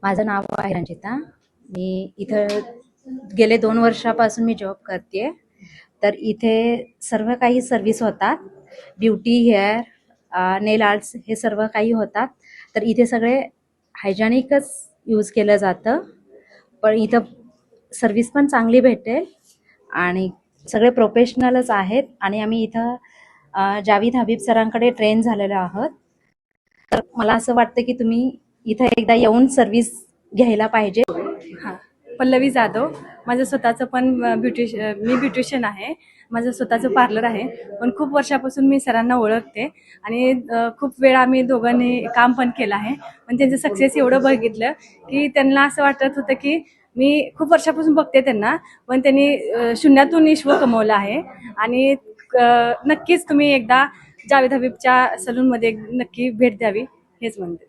माझं नाव आहे रंजिता. मी इथं गेले 2 वर्षापासून मी जॉब करते. तर इथे सर्व काही सर्व्हिस होतात. ब्युटी, हेअर, नेल आर्ट्स हे सर्व काही होतात. तर इथे सगळे हायजॅनिकच यूज केलं जातं. पण इथं सर्व्हिस पण चांगली भेटेल आणि सगळे प्रोफेशनलच आहेत. आणि आम्ही इथं जावेद हबीब सरांकडे ट्रेन झालेलो आहोत. तर मला असं वाटतं की तुम्ही इथं एकदा येऊन सर्व्हिस घ्यायला पाहिजे. हां, पल्लवी जाधव. माझं स्वतःचं पण मी ब्युटिशियन आहे. माझं स्वतःचं पार्लर आहे. पण खूप वर्षापासून मी सरांना ओळखते आणि खूप वेळा आम्ही दोघांनी काम पण केलं आहे. पण त्यांचं सक्सेस एवढं बघितलं की त्यांना असं वाटत होतं की मी खूप वर्षापासून बघते त्यांना, पण त्यांनी शून्यातून विश्व कमवलं आहे. आणि नक्कीच तुम्ही एकदा जावेद हबीबच्या सलूनमध्ये नक्की भेट द्यावी हेच म्हणते.